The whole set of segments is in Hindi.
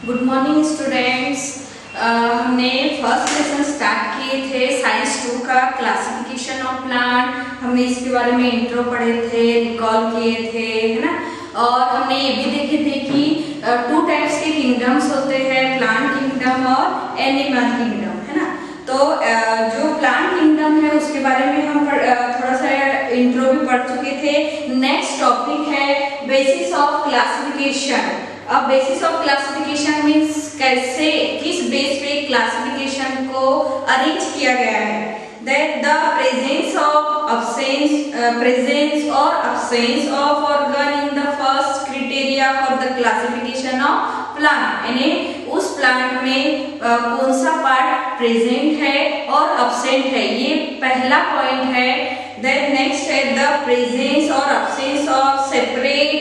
Good morning students. हमने फर्स्ट लेसन स्टार्ट किए थे साइंस 2 का क्लासिफिकेशन ऑफ प्लांट। हमने इसके बारे में इंट्रो पढ़े थे, रिकॉल किए थे, है ना। और हमने ये भी देखे थे कि 2 टाइप्स के किंगडम्स होते हैं, प्लांट किंगडम और एनिमल किंगडम, है ना। तो जो प्लांट किंगडम है उसके बारे में हम थोड़ा सा इंट्रो भी पढ़ चुके थे। नेक्स्ट टॉपिक है बेसिस ऑफ क्लासिफिकेशन। अब बेसिस ऑफ क्लासिफिकेशन मीन्स कैसे, किस बेस पे क्लासिफिकेशन को अरेंज किया गया है। दैट द प्रेजेंस और absence of organ in the first criteria for the classification of plant, यानी उस प्लांट में कौन सा पार्ट प्रेजेंट है और absent है, ये पहला पॉइंट है। देन नेक्स्ट है द प्रेजेंस और absence of separate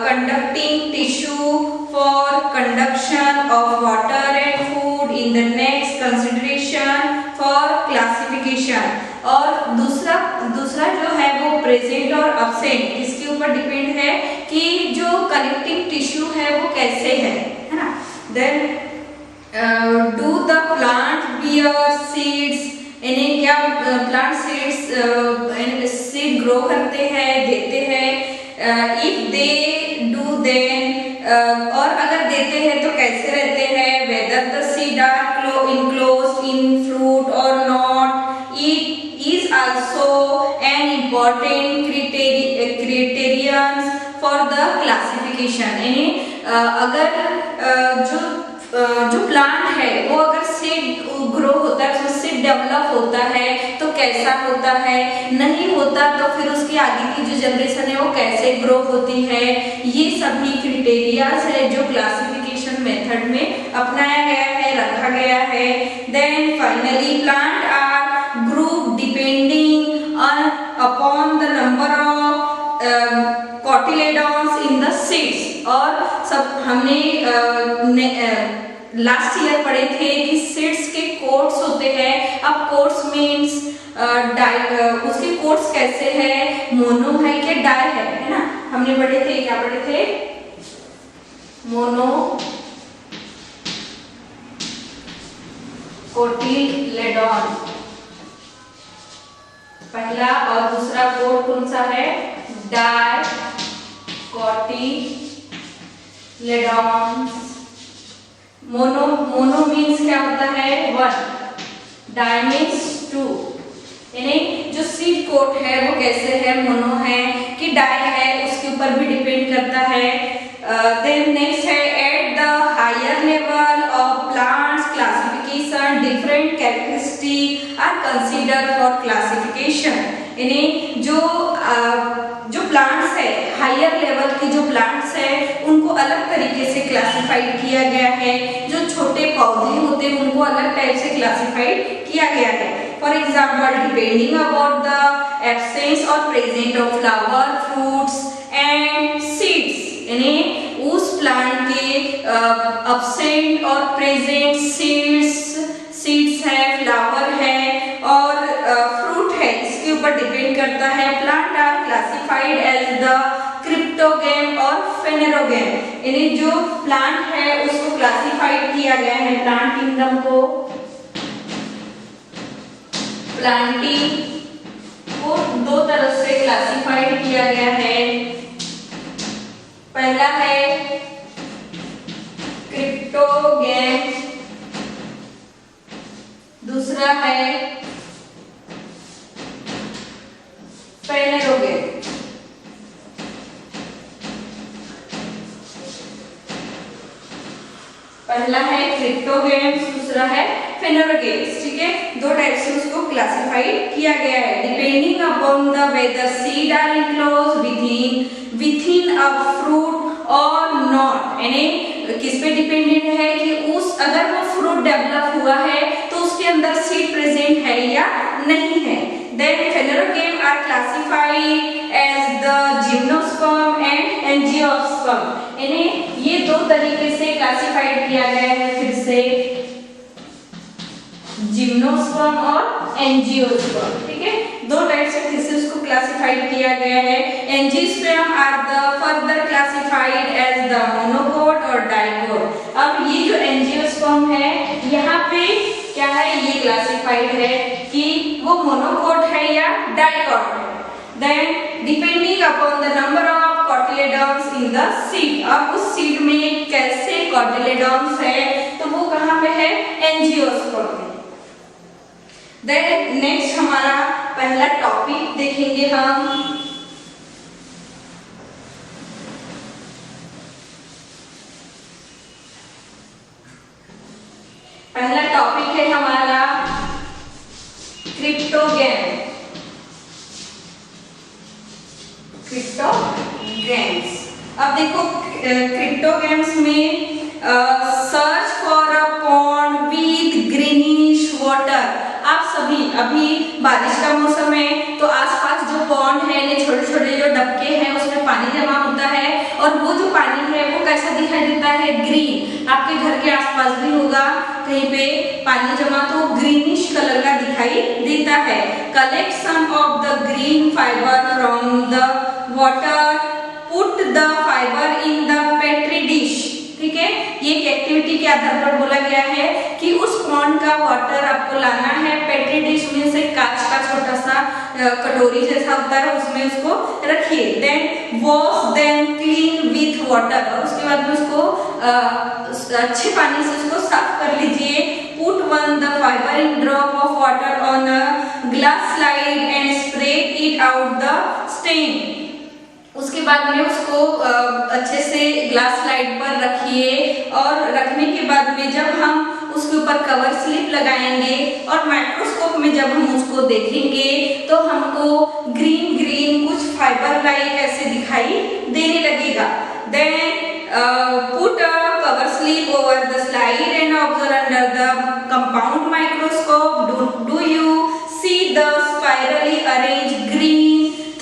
conducting tissue for conduction of water and food in the next consideration for classification। और दूसरा जो है वो प्रेजेंट और absent इसके ऊपर डिपेंड है कि जो कनेक्टिंग टिश्यू है वो कैसे है ना। Then do the plant bear seeds, यानी क्या प्लांट सीड ग्रो करते हैं, देते हैं। इफ दे डू देन, और अगर देते हैं तो कैसे रहते हैं। Whether the seed are enclosed in fruit और not, it is also an important criterion for the classification. यानी अगर जो प्लांट है वो अगर सीड ग्रो होता है, उसमें सीड डेवलप होता है तो कैसा होता है, नहीं होता तो फिर उसकी आगे की जो जनरेशन है वो कैसे ग्रो होती है, ये सभी क्राइटेरियाज है जो क्लासिफिकेशन मेथड में अपनाया गया है, रखा गया है। Then finally plant are group depending upon the number of cotyledons in the seeds. और सब हमने लास्ट ईयर पढ़े थे कि सीड्स के कोट्स होते हैं। अब कोट्स मीन्स उसके कोट्स कैसे है, मोनो है कि डाई है ना। हमने पढ़े थे, क्या पढ़े थे, मोनो कोटिलेडॉन पहला, और दूसरा कोट कौन सा है, डाई कोटिलेडॉन। मोनो मीन्स क्या होता है, 1, डाई मीन्स 2। यानी जो सीड कोट है वो कैसे है, मोनो है कि डाई है, उसके ऊपर भी डिपेंड करता है। देन नेक्स्ट है at the higher level of plants classification different characteristic are considered for classification. यानी जो प्लांट्स है, हायर लेवल की जो प्लांट्स है उनको अलग तरीके से क्लासिफाइड किया गया है। जो छोटे पौधे होते हैं उनको अलग टाइप से क्लासिफाइड किया गया है। For example depending about the absence और present of flower, fruits and seeds, यानी उस प्लांट के एब्सेंट और प्रेजेंट सीड्स है, फ्लावर है और फ्रूट है, इसके ऊपर डिपेंड करता है। Plant are classified as the cryptogam और फेनेरोगेम, यानी जो प्लांट है उसको क्लासिफाइड किया गया है, प्लांट किंगडम को, प्लांटिंग को 2 तरह से क्लासिफाइड किया गया है। पहला है क्रिप्टोगेम, दूसरा है फेनेरोगेम। पहला है क्रिप्टोगेम्स, दूसरा है फेनेरोगेम्स। ठीक है, 2 टाइप से उसको क्लासिफाइड किया गया है depending upon the whether seed are enclosed within a fruit और नॉट। यानी किस पे डिपेंडेंट है कि अगर वो फ्रूट डेवलप हुआ है तो उसके अंदर सीड प्रेजेंट है या नहीं है। Then phanerogam are classified as the gymnosperm and angiosperm, यानी ये 2 तरीके से क्लासिफाइड किया गया है। फिर से जिम्नोस्पर्म और एंजियोस्पर्म, ठीक है, 2 टाइप से फिर से उसको क्लासिफाइड किया गया है। Angiosperm are the further classified as the monocot और डाइकोट। अब एंजियोस्पर्म है, यहाँ पे क्या है, ये क्लासिफाइड है कि वो मोनोकोट है या डाइकोट है। Then depending upon the number of cotyledons in the seed, अब उस सीड में कैसे कोटिलेडॉन्स है तो वो कहाँ पे है, एंजियोस्पर्म में। देन नेक्स्ट हमारा पहला टॉपिक देखेंगे हम, पहला टॉपिक है हमारा क्रिप्टोगैम। क्रिप्टोगैम्स, अब देखो क्रिप्टोगैम्स में search for a pond with greenish water. आप सभी, अभी बारिश का मौसम है तो आसपास जो पॉन्ड है, छोटे छोटे जो डबके हैं उसमें पानी जमा होता है और वो जो पानी है वो कैसा दिखाई देता है, ग्रीन। आपके घर के आसपास भी होगा कहीं पे पानी जमा तो ग्रीनिश कलर का दिखाई देता है। Collection of the green fibre from the water, put the fibre in the petri dish. ठीक है, ये एक एक्टिविटी के आधार पर बोला गया है कि उस पॉन्ड का वाटर आपको लाना है, पेट्री डिश में से कांच का छोटा सा कटोरी जैसा होता है उसमें उसको रखिए। Then wash them clean with water, और उसके बाद में उसको अच्छे पानी से उसको साफ कर लीजिए। Put one the fibre in drop of water on a glass slide and spray it out the stain. उसके बाद में उसको अच्छे से ग्लास स्लाइड पर रखिए और रखने के बाद में जब हम उसके ऊपर कवर स्लिप लगाएंगे और माइक्रोस्कोप में जब हम उसको देखेंगे तो हमको ग्रीन ग्रीन कुछ फाइबर लाइक ऐसे दिखाई देने लगेगा। Then put a cover slip over the slide and observe under the compound microscope. Do you see the spirally arrange green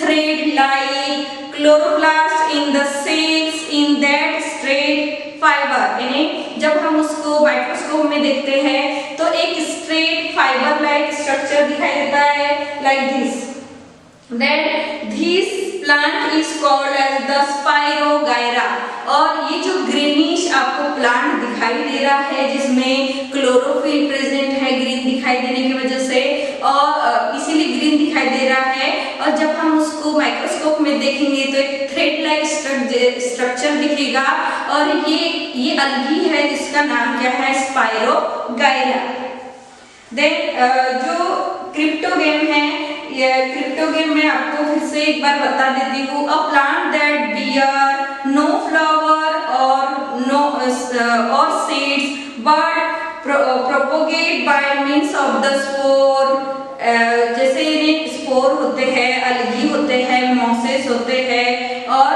thread like chloroplast in the cells in that straight fibre. यानी जब हम उसको माइक्रोस्कोप में देखते हैं तो एक स्ट्रेट फाइबर लाइक स्ट्रक्चर दिखाई देता है, like this. Then this plant is called as the Spirogyra। और ये जो ग्रीनिश आपको प्लांट दिखाई दे रहा है जिसमें क्लोरोफिल प्रेजेंट है ग्रीन दिखाई देने की वजह से, और इसीलिए ग्रीन दिखाई दे रहा है। और जब हम उसको माइक्रोस्कोप में देखेंगे तो एक थ्रेड लाइक स्ट्रक्चर दिखेगा और ये अलगी है जिसका नाम क्या है, स्पाइरोगाइरा। देन जो क्रिप्टोगैम है, ये क्रिप्टोगैम में आपको फिर से एक बार बता देती हूँ। A plant that bear no flower और seeds but propagate by means of the spore. जैसे इन्हें स्पोर होते हैं, अलगी होते हैं, मॉसेस होते हैं और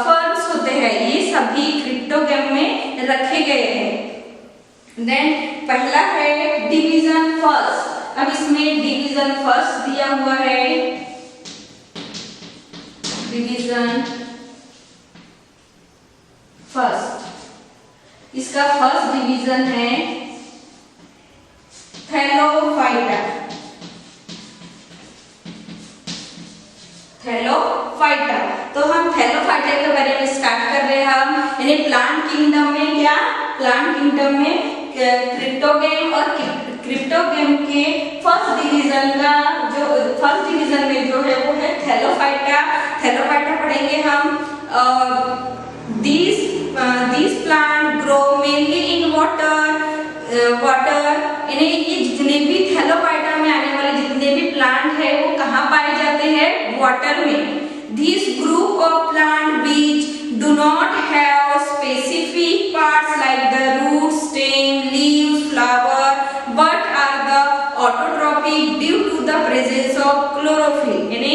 फर्न्स होते हैं, ये सभी क्रिप्टोगैम में रखे गए हैं। देन पहला है डिवीजन फर्स्ट। अब इसमें डिवीजन फर्स्ट दिया हुआ है, डिवीजन फर्स्ट। इसका फर्स्ट डिवीजन है थैलोफाइटा। थैलोफाइटा, तो हम थैलोफाइटा के बारे में स्टार्ट कर रहे हैं हम, यानी प्लांट किंगडम में क्या, प्लांट किंगडम में क्रिप्टोगैम और क्रिप्टोगैम के फर्स्ट डिवीजन में जो है वो है थैलोफाइटा। थैलोफाइटा पढ़ेंगे हम। These plant grow mainly in water। यानी ये जितने भी थैलोफाइटा में आने वाले जितने भी प्लांट है वो कहाँ पाए जाते हैं, वाटर में। This group of plant which do not have specific parts like the root, stem, leaves, flower, but are the autotrophic due to the presence of chlorophyll। यानी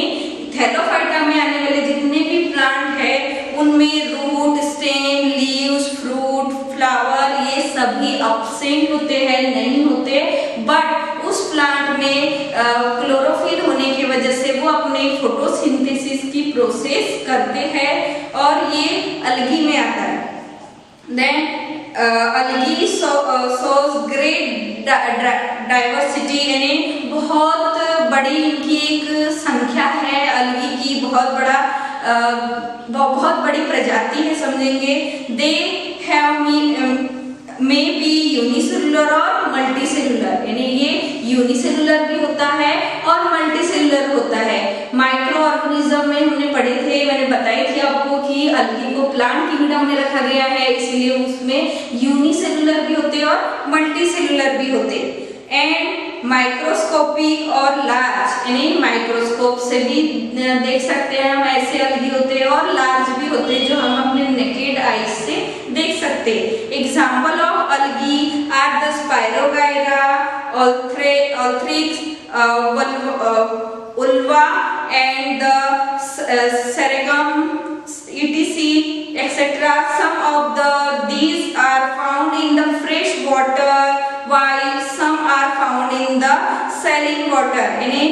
थैलोफाइटा में आने वाले जितने भी प्लांट है उनमें root, stem, leaves, fruit, flower ये सभी एब्सेंट होते हैं, नहीं होते, बट उस प्लांट में क्लोरोफिल होने की वजह से वो अपने फोटोसिंथेसिस की प्रोसेस करते हैं और ये अलगी में आता है। देन अलगी शोज ग्रेट डाइवर्सिटी, यानी बहुत बड़ी इनकी एक संख्या है, अलगी की बहुत बड़ी प्रजाति है समझेंगे। They have may be unicellular और मल्टीसेलुलर, यानी ये यूनिसेलुलर भी होता है और मल्टीसेलुलर होता है। माइक्रो ऑर्गेनिज्म में हमने पढ़े थे, मैंने बताई थी आपको कि अलगी को प्लांट किंगडम में रखा गया है, इसलिए उसमें यूनिसेलुलर भी होते हैं और मल्टीसेलुलर भी होते हैं। एंड माइक्रोस्कोपिक और लार्ज, यानी माइक्रोस्कोप से भी देख सकते हैं हम, ऐसे अलगी होते हैं और लार्ज भी होते हैं जो हम अपने नेकेड आईज से देख सकते हैं। Example of algae are the spirogyra, ulothrix, ulva and the sargassum etc. Some of these are found in the fresh water while some are found in the saline water, यानी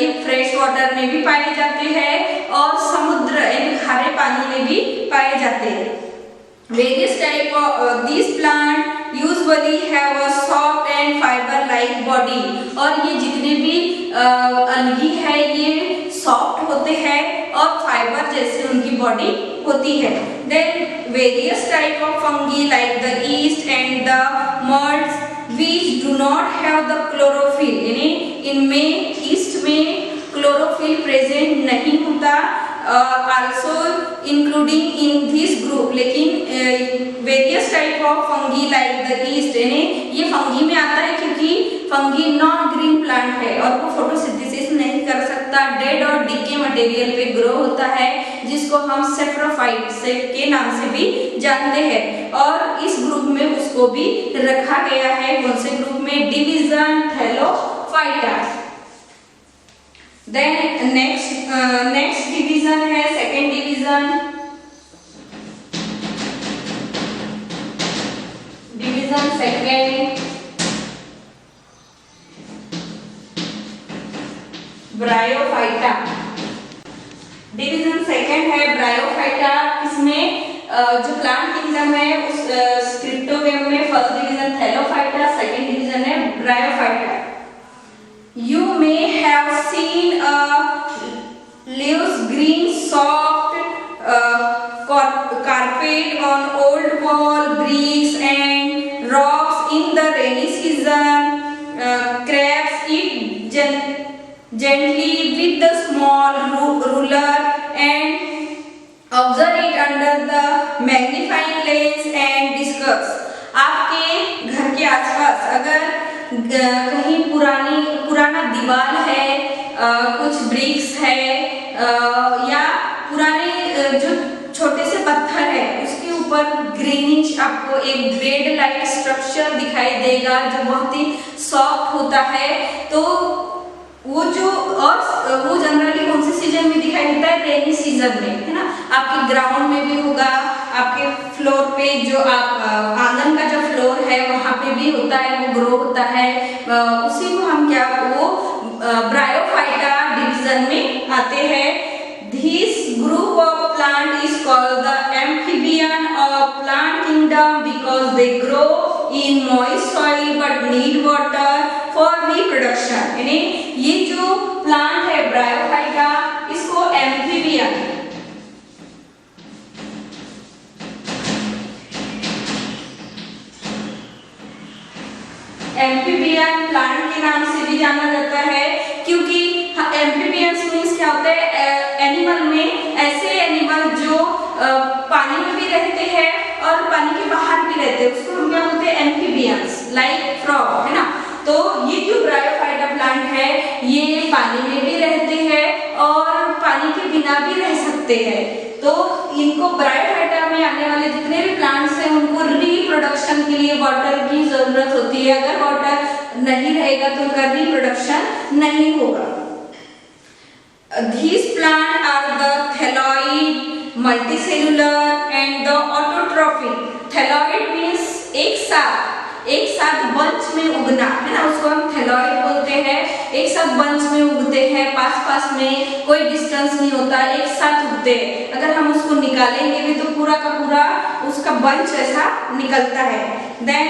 ये फ्रेश वाटर में भी पाए जाते हैं और समुद्र यानी खारे पानी में भी पाए जाते हैं। Various type of these plant usually have a soft and fiber like body, और ये जितने भी अलगी है ये सॉफ्ट होते हैं और फाइबर जैसे उनकी बॉडी होती है। Then various type of fungi like the yeast and the mods which do not have the chlorophyll, यानी इनमें ईस्ट में क्लोरोफिल प्रेजेंट नहीं होता, also including in this group, लेकिन various type of fungi like the yeast, यानी ये फंगी में आता है क्योंकि फंगी नॉन ग्रीन प्लांट है और वो फोटोसिंथेसिस नहीं कर सकता, डेड और डीके मटेरियल पे ग्रो होता है जिसको हम सेप्रोफाइट से के नाम से भी जानते हैं, और इस ग्रुप में उसको भी रखा गया है। कौन से ग्रुप में? Division thallophyta. Then next division है second division second bryophyta. Division second है ब्रायोफाइटा। इसमें जो प्लांट किंगडम है उस स्क्रिप्टोगेम में first division thallophyta, second division है bryophyta. You may have seen a leaves green soft carpet on old wall bricks and rocks in the rainy season. Crabs eat gently with the small ruler and observe it under the magnifying lens and discuss. आपके घर के आसपास अगर कहीं पुराना दीवार है, कुछ ब्रिक्स है या पुराने जो छोटे से पत्थर है उसके ऊपर ग्रीनिश आपको एक ग्रेड लाइक स्ट्रक्चर दिखाई देगा जो बहुत ही सॉफ्ट होता है। तो वो जो और वो जनरली कौन से सीजन में दिखाई देता है? रेनी सीजन में, है ना। आपके ग्राउंड में भी होगा, आपके फ्लोर पे जो आप आंगन का जो फ्लोर है वहां पे भी होता है, वो ग्रो होता है। उसी को हम क्या वो ब्रायोफाइटा डिवीजन में आते हैं। This group of plant is called the amphibian of plant kingdom because they grow in moist soil but need water for reproduction. यानी ये जो प्लांट है ब्रायोफाइटा इसको एम्फीबियन प्लांट के नाम से भी जाना जाता है क्योंकि एम्फीबियंस मींस क्या होता है? एनिमल में ऐसे एनिमल जो पानी में भी रहते हैं और पानी के बाहर भी रहते हैं, उसको हम क्या बोलते हैं? एम्फीबियंस, लाइक फ्रॉग, है ना। तो ये जो ब्रायोफाइटा प्लांट है ये पानी में भी रहते हैं और पानी के बिना भी रह सकते हैं। तो इनको ब्रायोफाइटा में आने वाले जितने भी प्लांट्स हैं उनको रिप्रोडक्शन के लिए वाटर की जरूरत होती है। अगर वाटर नहीं रहेगा तो उनका रिप्रोडक्शन नहीं होगा। These plants are the thalloid, multicellular and the autotrophic. Thalloid means एक साथ बंच में उगना, है ना, उसको हम थैलॉइड बोलते हैं। एक साथ बंच में उगते हैं, पास में कोई डिस्टेंस नहीं होता, एक साथ उगते हैं। अगर हम उसको निकालेंगे भी तो पूरा का पूरा उसका बंच ऐसा निकलता है। देन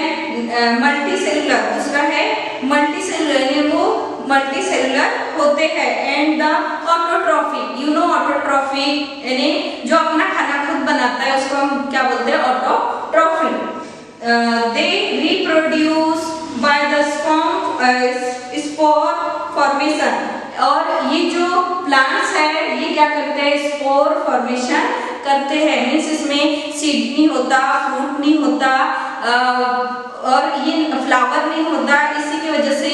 मल्टीसेलुलर, दूसरा है मल्टीसेलुलर, यानी वो मल्टीसेलुलर होते हैं। And the autotrophic, you know autotrophic यानी जो अपना खाना खुद बनाता है उसको हम क्या बोलते हैं? Autotrophic. They reproduce spore formation. और ये जो प्लांट्स है ये क्या करते हैं, स्पोर फॉर्मेशन करते हैं। मीन्स इसमें सीड नहीं होता, फ्रूट नहीं होता और ये फ्लावर नहीं होता। इसी की वजह से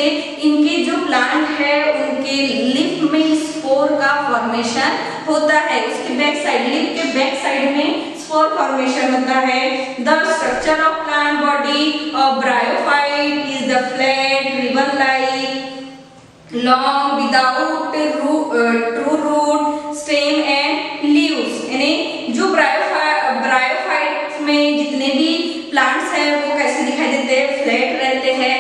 इनके जो प्लांट है उनके लीफ में स्पोर का फॉर्मेशन होता है। उसके बैक साइड, लीफ के बैक साइड में स्पोर फॉर्मेशन होता है। The structure of plant body of bryophyte is the flat ribbon like long without true root stem and leaves। यानी जो ब्रायोफाइट में जितने भी प्लांट्स हैं वो कैसे दिखाई देते हैं, फ्लैट रहते हैं,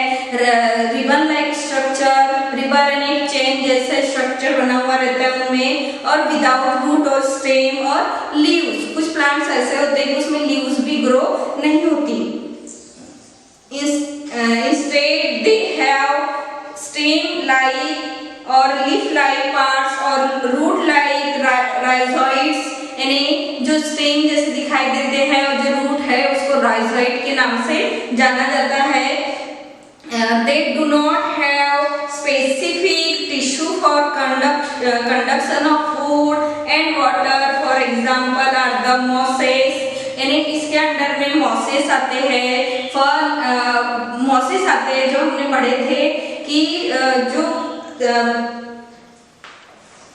रिबन लाइक स्ट्रक्चर, रिबन यानी चेन जैसे स्ट्रक्चर बना हुआ रहता है उनमें, और विदाउट रूट और स्टेम और लीव्स। कुछ प्लांट्स ऐसे होते हैं कि उसमें लीव्स भी ग्रो नहीं होती। Instead they have stem like और leaf like parts और root like rhizoids। यानी जो stem जैसे दिखाई देते हैं और जो root है उसको rhizoid के नाम से जाना जाता है। They do not have specific tissue for conduction of food and water। For example are the mosses। यानी इसके अंदर में mosses आते हैं, mosses आते हैं जो हमने पढ़े थे कि जो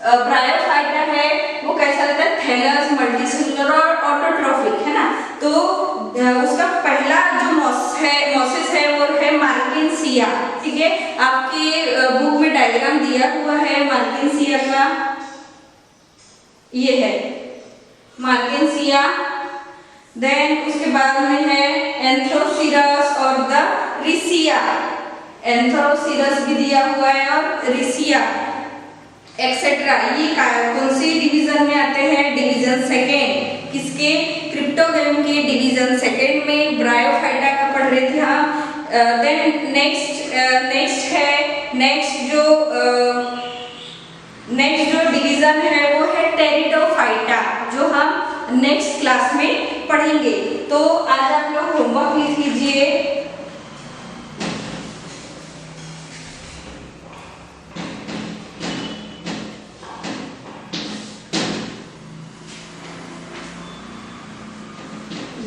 ब्रायोफाइटा है वो कैसा रहता है, थैलस, मल्टीसेलुलर और ऑटोट्रॉफिक है ना। तो उसका पहला जो मॉसेस है वो है मार्केंसिया। ठीक है, आपके बुक में डायग्राम दिया हुआ है मार्केंसिया का, ये है मार्केंसिया। देन उसके बाद में है एंथ्रोसिरस और द रिसिया। एंथ्रोसिरस भी दिया हुआ है और रिसिया एक्सेट्रा। ये कौन सी डिवीजन में आते हैं, डिवीजन सेकेंड। किसके, क्रिप्टोगैम के डिवीजन सेकेंड में ब्रायोफाइटा का पढ़ रहे थे हम। देन नेक्स्ट जो डिवीजन है वो है टेरिडोफाइटा, जो हम नेक्स्ट क्लास में पढ़ेंगे। तो आज आप लोग होमवर्क लिख लीजिए।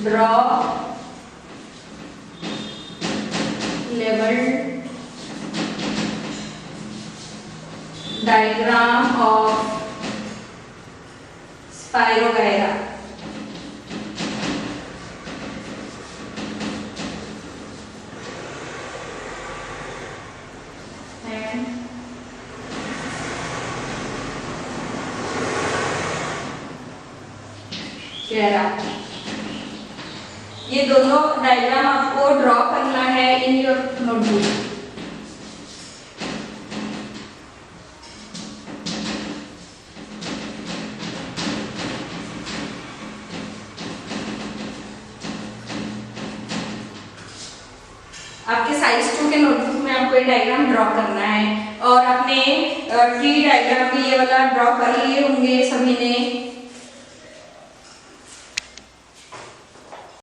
Draw labeled diagram of Spirogyra। ये दोनों डायग्राम आपको ड्रॉ करना है इन योर नोटबुक। आपके साइज 2 के नोटबुक में आपको ये डायग्राम ड्रॉ करना है। और आपने ट्री डायग्राम भी ये वाला ड्रॉ कर लिए होंगे सभी ने।